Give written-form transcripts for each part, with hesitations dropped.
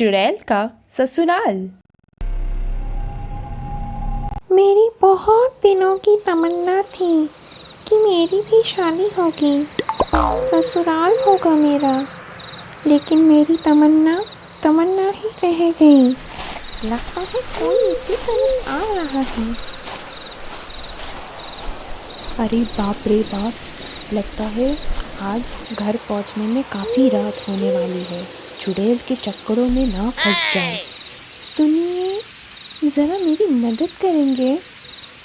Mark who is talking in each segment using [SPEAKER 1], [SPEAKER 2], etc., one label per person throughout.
[SPEAKER 1] चुड़ैल का ससुराल।
[SPEAKER 2] मेरी बहुत दिनों की तमन्ना थी कि मेरी भी शादी होगी, ससुराल होगा मेरा, लेकिन मेरी तमन्ना तमन्ना ही रह गई। लगता है कोई इसी तरफ आ रहा है।
[SPEAKER 3] अरे बाप रे बाप, लगता है आज घर पहुंचने में काफ़ी रात होने वाली है। चुड़ैल के चक्करों में ना फंस जाऊं।
[SPEAKER 2] सुनिए, ज़रा मेरी मदद करेंगे?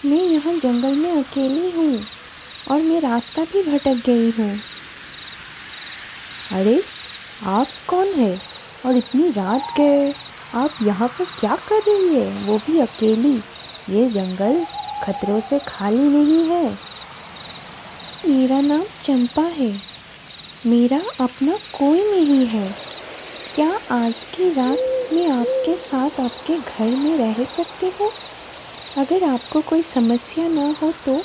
[SPEAKER 2] मैं यहाँ जंगल में अकेली हूँ और मैं रास्ता भी भटक गई हूँ।
[SPEAKER 3] अरे आप कौन है और इतनी रात गए आप यहाँ पर क्या कर रही है, वो भी अकेली? ये जंगल खतरों से खाली नहीं है।
[SPEAKER 2] मेरा नाम चंपा है, मेरा अपना कोई नहीं है। क्या आज की रात मैं आपके साथ आपके घर में रह सकती हूँ, अगर आपको कोई समस्या ना हो तो?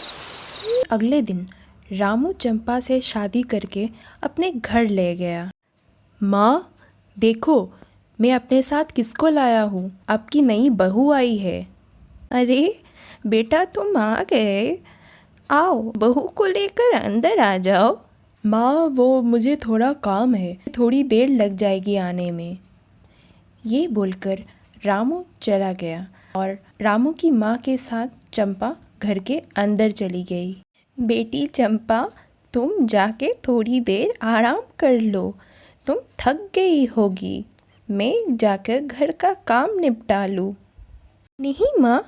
[SPEAKER 1] अगले दिन रामू चंपा से शादी करके अपने घर ले गया। माँ देखो, मैं अपने साथ किसको लाया हूँ, आपकी नई बहू आई है। अरे बेटा तुम आ गए, आओ बहू को लेकर अंदर आ जाओ। माँ वो मुझे थोड़ा काम है, थोड़ी देर लग जाएगी आने में। ये बोलकर रामू चला गया और रामू की माँ के साथ चंपा घर के अंदर चली गई। बेटी चंपा, तुम जाके थोड़ी देर आराम कर लो, तुम थक गई होगी, मैं जाकर घर का काम निपटा लूँ। नहीं माँ,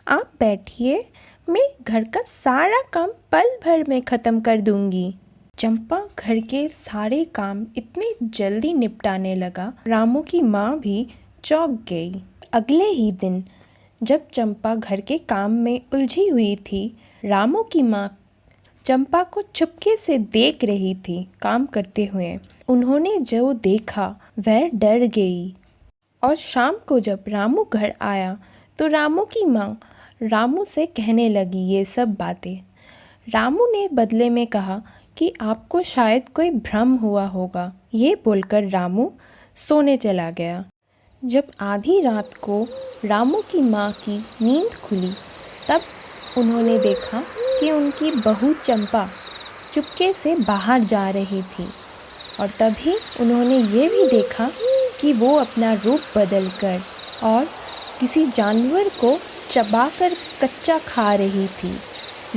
[SPEAKER 1] आप बैठिए, मैं घर का सारा काम पल भर में ख़त्म कर दूंगी। चंपा घर के सारे काम इतने जल्दी निपटाने लगा, रामू की माँ भी चौंक गई। अगले ही दिन जब चंपा घर के काम में उलझी हुई थी, रामू की माँ चंपा को चुपके से देख रही थी काम करते हुए। उन्होंने जो देखा वह डर गई और शाम को जब रामू घर आया तो रामू की माँ रामू से कहने लगी ये सब बातें। रामू ने बदले में कहा कि आपको शायद कोई भ्रम हुआ होगा। ये बोलकर रामू सोने चला गया। जब आधी रात को रामू की माँ की नींद खुली तब उन्होंने देखा कि उनकी बहू चंपा चुपके से बाहर जा रही थी और तभी उन्होंने ये भी देखा कि वो अपना रूप बदलकर और किसी जानवर को चबाकर कच्चा खा रही थी।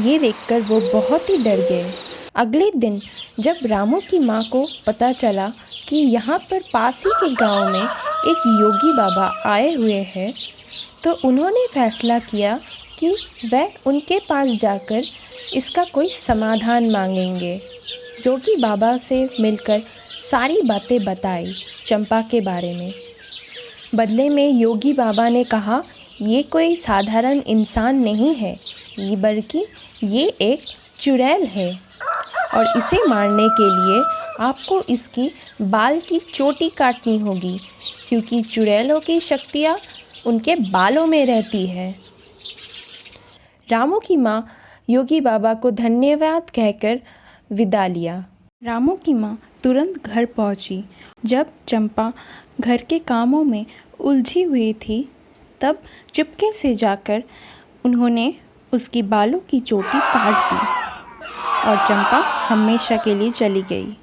[SPEAKER 1] ये देखकर वो बहुत ही डर गए। अगले दिन जब रामू की माँ को पता चला कि यहाँ पर पास ही के गांव में एक योगी बाबा आए हुए हैं तो उन्होंने फैसला किया कि वह उनके पास जाकर इसका कोई समाधान मांगेंगे। योगी बाबा से मिलकर सारी बातें बताई चंपा के बारे में। बदले में योगी बाबा ने कहा ये कोई साधारण इंसान नहीं है, ये बल्कि ये एक चुड़ैल है और इसे मारने के लिए आपको इसकी बाल की चोटी काटनी होगी, क्योंकि चुड़ैलों की शक्तियाँ उनके बालों में रहती है। रामू की माँ योगी बाबा को धन्यवाद कहकर विदा लिया। रामू की माँ तुरंत घर पहुँची। जब चंपा घर के कामों में उलझी हुई थी तब चुपके से जाकर उन्होंने उसकी बालों की चोटी काट दी और चंपा हमेशा के लिए चली गई।